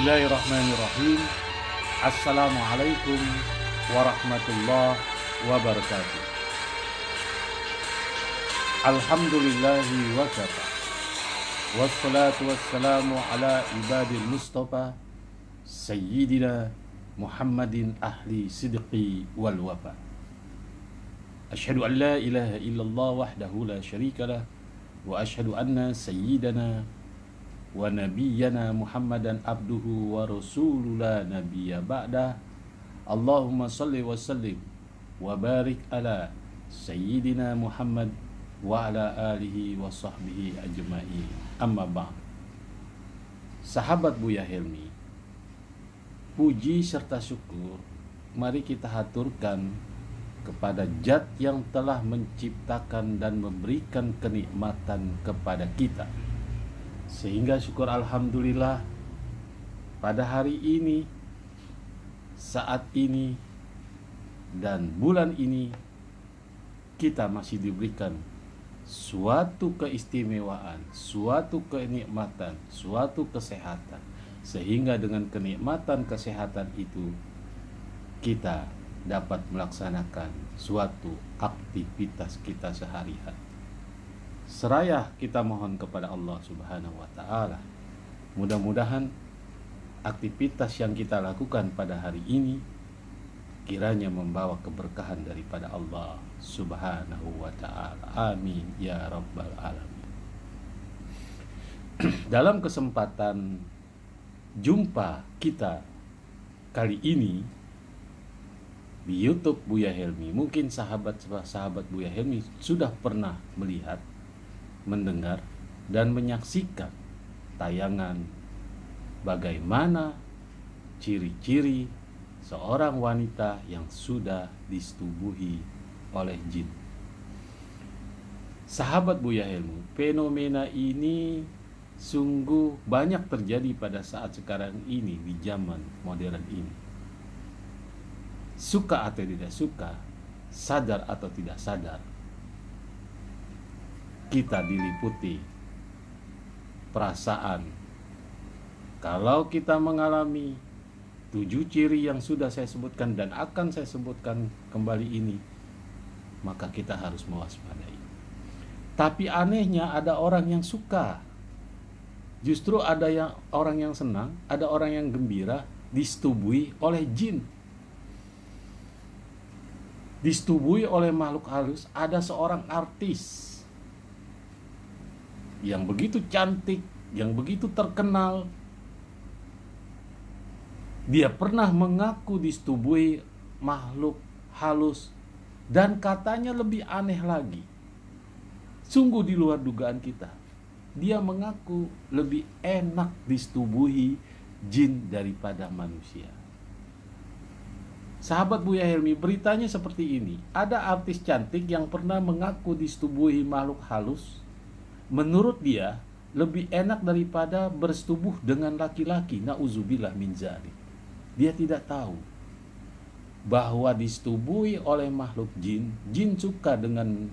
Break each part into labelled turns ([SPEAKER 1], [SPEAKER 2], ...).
[SPEAKER 1] Bismillahirrahmanirrahim. Assalamualaikum warahmatullahi wabarakatuh. Alhamdulillahi wa kafa. Wassalatu wassalamu ala ibadil mustafa Sayyidina Muhammadin ahli sidqi wal wafa. Ashhadu an la ilaha illallah wahdahu la syarikalah, wa ashhadu anna sayyidana wa nabiyyana Muhammadan abduhu wa rasulullah nabiyya ba'dah. Allahumma salli wa sallim wa barik ala sayyidina Muhammad wa ala alihi wa sahbihi ajma'in. Amma ba'd. Sahabat Buya Helmi, puji serta syukur mari kita haturkan kepada Zat yang telah menciptakan dan memberikan kenikmatan kepada kita, sehingga syukur alhamdulillah pada hari ini, saat ini, dan bulan ini kita masih diberikan suatu keistimewaan, suatu kenikmatan, suatu kesehatan, sehingga dengan kenikmatan kesehatan itu kita dapat melaksanakan suatu aktivitas kita sehari-hari. Seraya kita mohon kepada Allah Subhanahu wa Ta'ala, mudah-mudahan aktivitas yang kita lakukan pada hari ini kiranya membawa keberkahan daripada Allah Subhanahu wa Ta'ala. Amin ya rabbal alamin. Dalam kesempatan jumpa kita kali ini di YouTube Buya Helmi, mungkin sahabat-sahabat Buya Helmi sudah pernah melihat, mendengar, dan menyaksikan tayangan bagaimana ciri-ciri seorang wanita yang sudah disetubuhi oleh jin. Sahabat Buya Helmi, fenomena ini sungguh banyak terjadi pada saat sekarang ini, di zaman modern ini. Suka atau tidak suka, sadar atau tidak sadar, kita diliputi perasaan. Kalau kita mengalami 7 ciri yang sudah saya sebutkan dan akan saya sebutkan kembali ini, maka kita harus mewaspadai. Tapi anehnya ada orang yang suka, justru ada orang yang senang, ada orang yang gembira disetubui oleh jin, disetubui oleh makhluk halus. Ada seorang artis yang begitu cantik, yang begitu terkenal, dia pernah mengaku disetubui makhluk halus, dan katanya lebih aneh lagi, sungguh di luar dugaan kita, dia mengaku lebih enak disetubui jin daripada manusia. Sahabat Buya Helmi, beritanya seperti ini. Ada artis cantik yang pernah mengaku disetubui makhluk halus. Menurut dia lebih enak daripada bersetubuh dengan laki-laki. Na'udzubillah min dzalik. Dia tidak tahu bahwa disetubui oleh makhluk jin. Jin suka dengan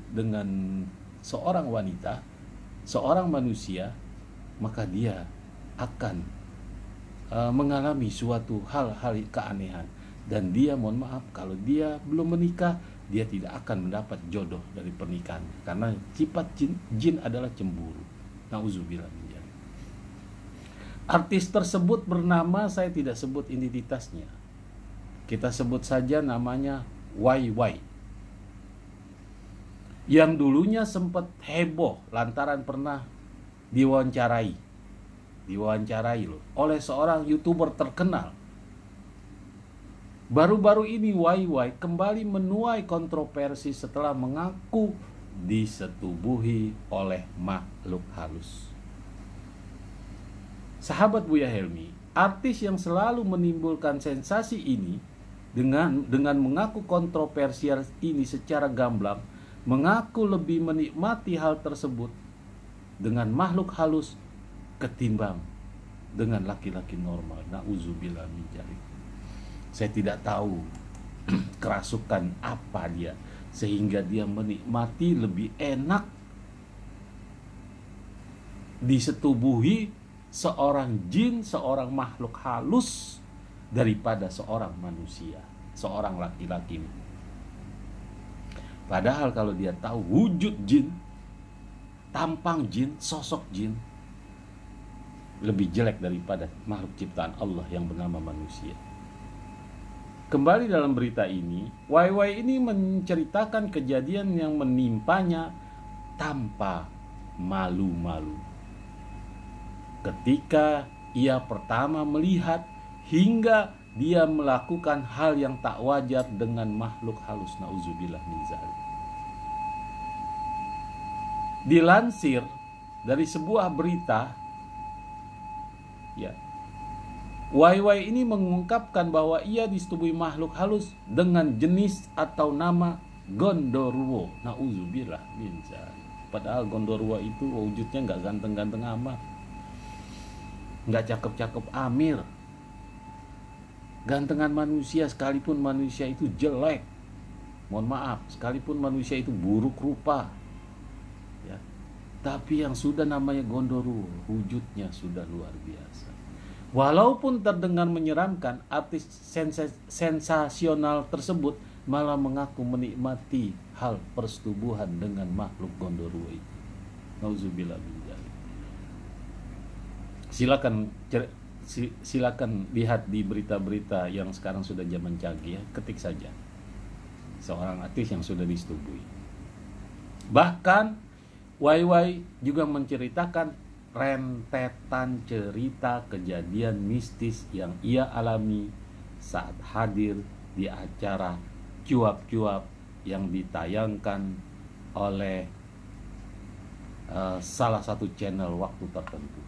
[SPEAKER 1] seorang wanita, seorang manusia, maka dia akan mengalami suatu hal-hal keanehan. Dan dia, mohon maaf, kalau dia belum menikah, dia tidak akan mendapat jodoh dari pernikahan, karena sifat jin adalah cemburu. Na'udzubillah min dzalik. Artis tersebut bernama, saya tidak sebut identitasnya, kita sebut saja namanya YY, yang dulunya sempat heboh lantaran pernah diwawancarai loh oleh seorang YouTuber terkenal. Baru-baru ini YY kembali menuai kontroversi setelah mengaku disetubuhi oleh makhluk halus. Sahabat Buya Helmi, artis yang selalu menimbulkan sensasi ini dengan mengaku kontroversial ini secara gamblang, mengaku lebih menikmati hal tersebut dengan makhluk halus ketimbang dengan laki-laki normal. Na'udzubillah min dzalik. Saya tidak tahu kerasukan apa dia, sehingga dia menikmati lebih enak disetubuhi seorang jin, seorang makhluk halus daripada seorang manusia, seorang laki-laki. Padahal kalau dia tahu wujud jin, tampang jin, sosok jin lebih jelek daripada makhluk ciptaan Allah yang bernama manusia. Kembali dalam berita ini, YY ini menceritakan kejadian yang menimpanya tanpa malu-malu. Ketika ia pertama melihat hingga dia melakukan hal yang tak wajar dengan makhluk halus, na'udzubillah min dzalik. Dilansir dari sebuah berita, ya, YY ini mengungkapkan bahwa ia disetubui makhluk halus dengan jenis atau nama Gondoruo. Na'udzubillah min dzalik. Padahal Gondoruo itu wujudnya nggak ganteng-ganteng amat, nggak cakep-cakep amir. Gantengan manusia, sekalipun manusia itu jelek, mohon maaf, sekalipun manusia itu buruk rupa, ya, tapi yang sudah namanya Gondoruo, wujudnya sudah luar biasa. Walaupun terdengar menyeramkan, artis sensasional tersebut malah mengaku menikmati hal persetubuhan dengan makhluk Gondoruo itu. Nauzubillah min dzalik. Silakan lihat di berita-berita yang sekarang sudah zaman canggih, ya, ketik saja seorang artis yang sudah disetubui. Bahkan YY juga menceritakan rentetan cerita kejadian mistis yang ia alami saat hadir di acara cuap-cuap yang ditayangkan oleh salah satu channel waktu tertentu.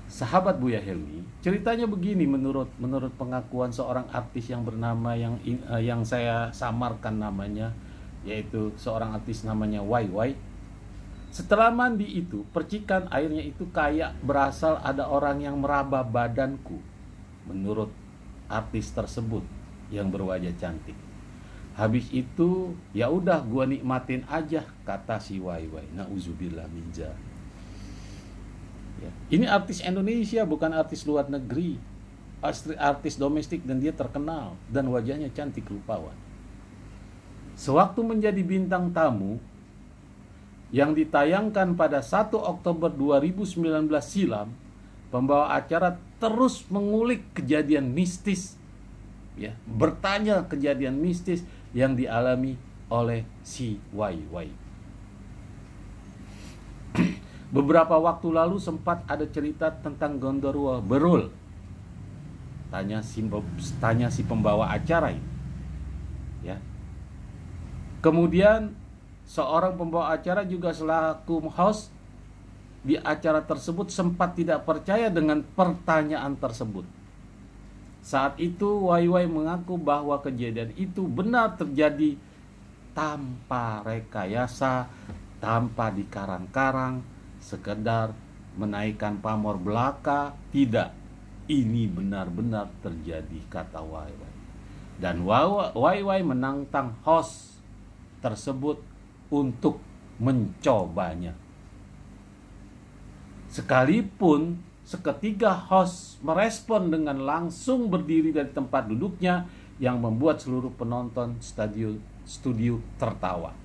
[SPEAKER 1] Sahabat Buya Helmi, ceritanya begini menurut pengakuan seorang artis yang bernama yang saya samarkan namanya, yaitu seorang artis namanya YY. Setelah mandi itu, percikan airnya itu kayak berasal ada orang yang meraba badanku, menurut artis tersebut yang berwajah cantik. Habis itu, ya udah gua nikmatin aja, kata si YY. Nauzubillah min dzalik. Ya. Ini artis Indonesia, bukan artis luar negeri, artis domestik, dan dia terkenal dan wajahnya cantik rupawan. Sewaktu menjadi bintang tamu yang ditayangkan pada 1 Oktober 2019 silam, pembawa acara terus mengulik kejadian mistis, ya, bertanya kejadian mistis yang dialami oleh si YY. Beberapa waktu lalu sempat ada cerita tentang Gondoruo berul. Tanya si pembawa acara ini. Ya. Kemudian seorang pembawa acara juga selaku host di acara tersebut sempat tidak percaya dengan pertanyaan tersebut. Saat itu YY mengaku bahwa kejadian itu benar terjadi tanpa rekayasa, tanpa dikarang-karang, sekedar menaikkan pamor belaka. Tidak, ini benar-benar terjadi, kata YY. Dan YY menantang host tersebut untuk mencobanya. Sekalipun seketika host merespon dengan langsung berdiri dari tempat duduknya, yang membuat seluruh penonton studio tertawa.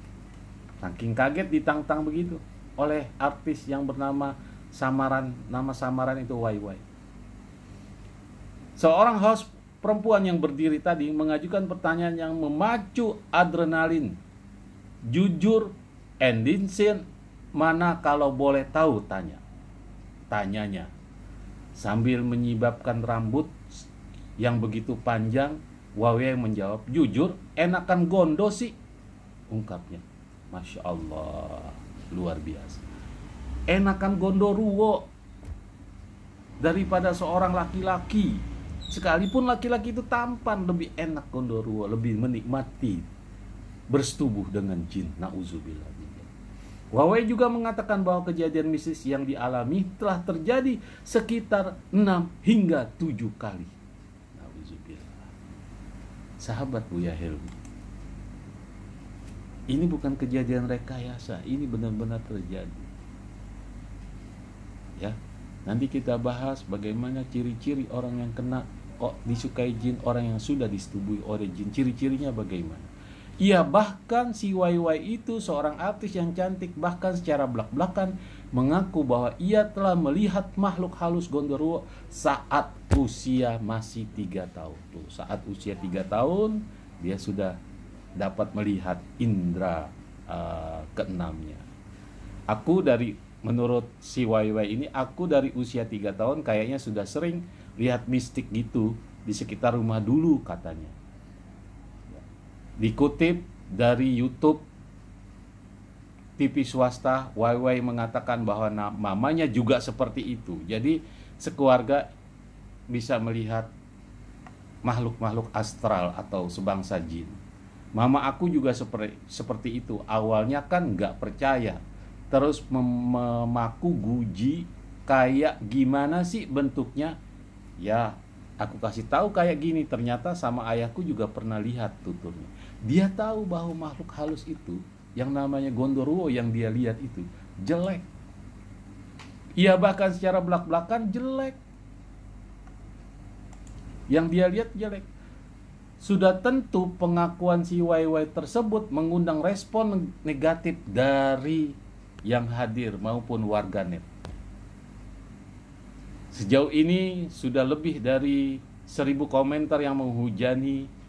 [SPEAKER 1] Saking kaget ditantang begitu oleh artis yang bernama nama samaran itu YY. Seorang host perempuan yang berdiri tadi mengajukan pertanyaan yang memacu adrenalin. Jujur, Endinsin, mana kalau boleh tahu, tanyanya sambil menyibabkan rambut yang begitu panjang. YY menjawab, jujur, enakan gondo sih, ungkapnya. Masya Allah, luar biasa. Enakan Gondoruo daripada seorang laki-laki. Sekalipun laki-laki itu tampan, lebih enak Gondoruo, lebih menikmati bersetubuh dengan jin. Na'udzubillah. YY juga mengatakan bahwa kejadian mistis yang dialami telah terjadi sekitar 6 hingga 7 kali. Na'udzubillah. Sahabat Buya Helmi, ini bukan kejadian rekayasa, ini benar-benar terjadi. Ya, nanti kita bahas bagaimana ciri-ciri orang yang kena kok disukai jin, orang yang sudah disetubui oleh jin, ciri-cirinya bagaimana. Iya, bahkan si YY itu seorang artis yang cantik, bahkan secara belak-belakan mengaku bahwa ia telah melihat makhluk halus Gondoruo saat usia masih 3 tahun. Tuh, saat usia 3 tahun dia sudah dapat melihat indera keenamnya. Menurut si YY ini, aku dari usia 3 tahun kayaknya sudah sering lihat mistik gitu di sekitar rumah dulu, katanya. Dikutip dari YouTube TV swasta, YY mengatakan bahwa mamanya juga seperti itu. Jadi sekeluarga bisa melihat makhluk-makhluk astral atau sebangsa jin. Mama aku juga seperti itu. Awalnya kan nggak percaya, terus memaku guji kayak gimana sih bentuknya. Ya, aku kasih tahu kayak gini. Ternyata sama ayahku juga pernah lihat tuturnya. Dia tahu bahwa makhluk halus itu yang namanya Gondoruo yang dia lihat itu jelek. Ia bahkan secara belak-belakan jelek. Yang dia lihat jelek. Sudah tentu pengakuan si YY tersebut mengundang respon negatif dari yang hadir maupun warganet. Sejauh ini sudah lebih dari 1000 komentar yang menghujani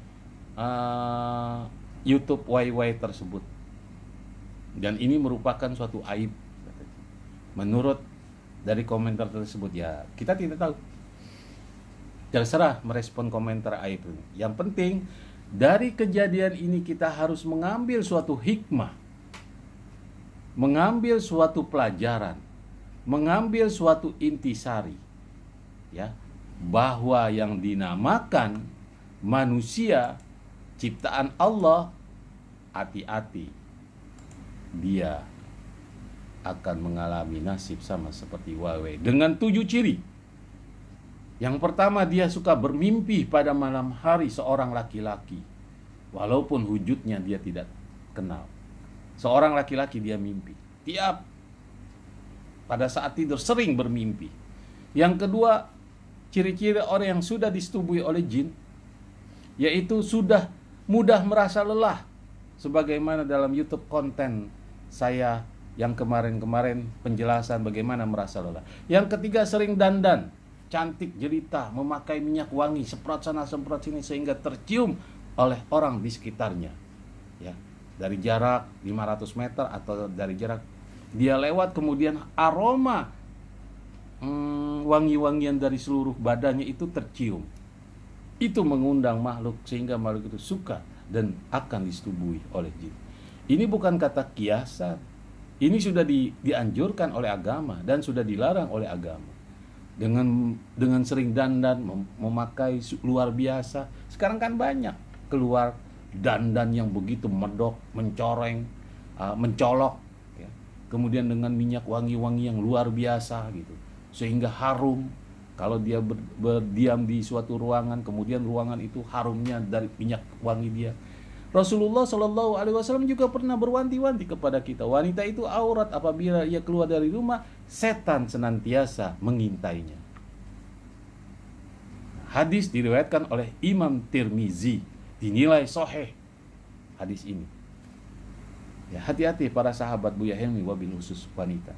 [SPEAKER 1] YouTube YY tersebut. Dan ini merupakan suatu aib. Menurut dari komentar tersebut, ya kita tidak tahu. Terserah merespon komentar aib ini. Yang penting dari kejadian ini kita harus mengambil suatu hikmah, mengambil suatu pelajaran, mengambil suatu intisari, ya, bahwa yang dinamakan manusia ciptaan Allah, hati-hati, dia akan mengalami nasib sama seperti YY dengan 7 ciri. Yang pertama, dia suka bermimpi pada malam hari seorang laki-laki, walaupun wujudnya dia tidak kenal. Seorang laki-laki dia mimpi, tiap pada saat tidur sering bermimpi. Yang kedua, ciri-ciri orang yang sudah disetubui oleh jin, yaitu sudah mudah merasa lelah, sebagaimana dalam YouTube konten saya yang kemarin-kemarin penjelasan bagaimana merasa lelah. Yang ketiga, sering dandan, cantik jelita, memakai minyak wangi, semprot sana semprot sini sehingga tercium oleh orang di sekitarnya. Ya, dari jarak 500 meter atau dari jarak dia lewat, kemudian aroma wangi-wangian dari seluruh badannya itu tercium. Itu mengundang makhluk sehingga makhluk itu suka dan akan disetubui oleh jin. Ini bukan kata kiasan. Ini sudah dianjurkan oleh agama dan sudah dilarang oleh agama. Dengan sering dandan, memakai luar biasa. Sekarang kan banyak keluar dandan yang begitu medok, mencoreng, mencolok, ya. Kemudian dengan minyak wangi-wangi yang luar biasa gitu, sehingga harum. Kalau dia berdiam di suatu ruangan, kemudian ruangan itu harumnya dari minyak wangi dia. Rasulullah Shallallahu Alaihi Wasallam juga pernah berwanti-wanti kepada kita, wanita itu aurat apabila ia keluar dari rumah, setan senantiasa mengintainya. Hadis diriwayatkan oleh Imam Tirmizi, dinilai sahih hadis ini. Ya, hati-hati para sahabat Buya Helmi, wabil khusus wanita.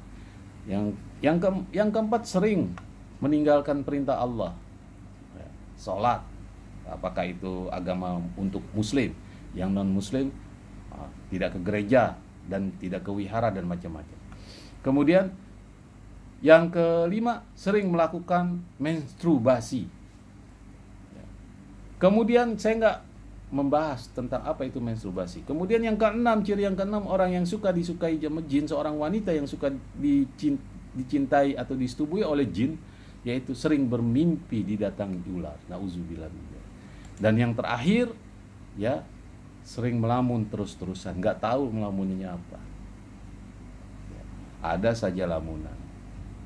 [SPEAKER 1] Yang keempat, sering meninggalkan perintah Allah. Ya, sholat, apakah itu agama untuk muslim, yang non muslim tidak ke gereja dan tidak ke wihara dan macam-macam. Kemudian yang kelima, sering melakukan menstruasi. Kemudian saya nggak membahas tentang apa itu menstruasi. Kemudian yang keenam, ciri yang keenam, orang yang suka disukai jin, seorang wanita yang suka dicintai atau disetubui oleh jin, yaitu sering bermimpi didatangi ular. Nauzubillah. Dan yang terakhir, ya, sering melamun terus-terusan, nggak tahu melamunnya apa. Ya, ada saja lamunan,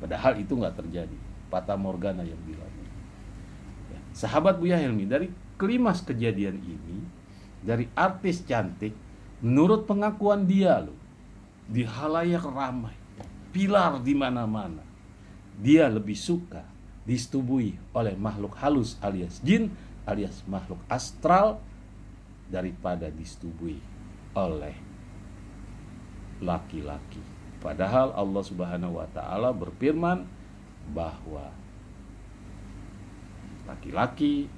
[SPEAKER 1] padahal itu nggak terjadi, fata morgana yang bilang. Ya, sahabat Buya Helmi, dari kelimas kejadian ini, dari artis cantik, menurut pengakuan dia loh, di halayak ramai, pilar di mana-mana, dia lebih suka disetubui oleh makhluk halus alias jin alias makhluk astral daripada disetubui oleh laki-laki. Padahal Allah Subhanahu wa taala berfirman bahwa laki-laki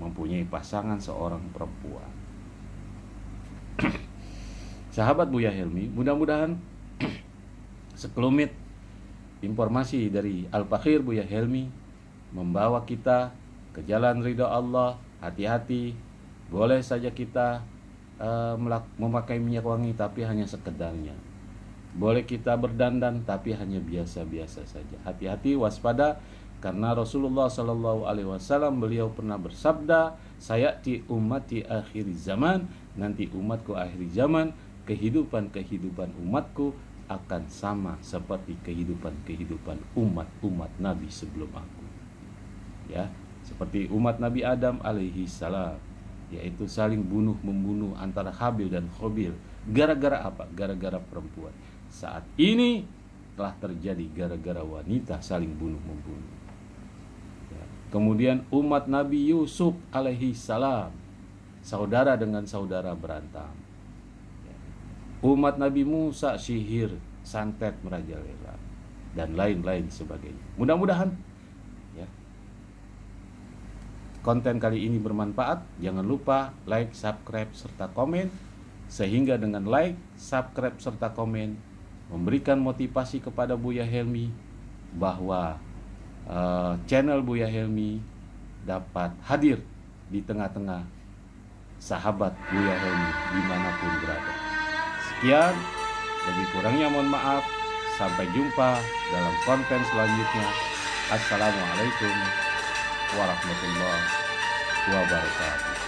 [SPEAKER 1] mempunyai pasangan seorang perempuan. Sahabat Buya Helmi, mudah-mudahan sekelumit informasi dari Al-Fakhir Buya Helmi membawa kita ke jalan ridha Allah. Hati-hati, boleh saja kita memakai minyak wangi tapi hanya sekedarnya. Boleh kita berdandan tapi hanya biasa-biasa saja. Hati-hati, waspada, karena Rasulullah Shallallahu Alaihi Wasallam beliau pernah bersabda, sayati ummati akhir zaman, nanti umatku akhir zaman, kehidupan umatku akan sama seperti kehidupan umat Nabi sebelum aku. Ya, seperti umat Nabi Adam alaihi salam, yaitu saling membunuh antara Habil dan Qabil. Gara-gara apa? Gara-gara perempuan. Saat ini telah terjadi gara-gara wanita saling membunuh. Ya. Kemudian umat Nabi Yusuf alaihi salam, saudara dengan saudara berantem. Ya. Umat Nabi Musa sihir, santet merajalela, dan lain-lain sebagainya. Mudah-mudahan ya, konten kali ini bermanfaat. Jangan lupa like, subscribe, serta komen, sehingga dengan like, subscribe, serta komen memberikan motivasi kepada Buya Helmi bahwa channel Buya Helmi dapat hadir di tengah-tengah sahabat Buya Helmi dimanapun berada. Sekian, lebih kurangnya mohon maaf. Sampai jumpa dalam konten selanjutnya. Assalamualaikum warahmatullahi wabarakatuh.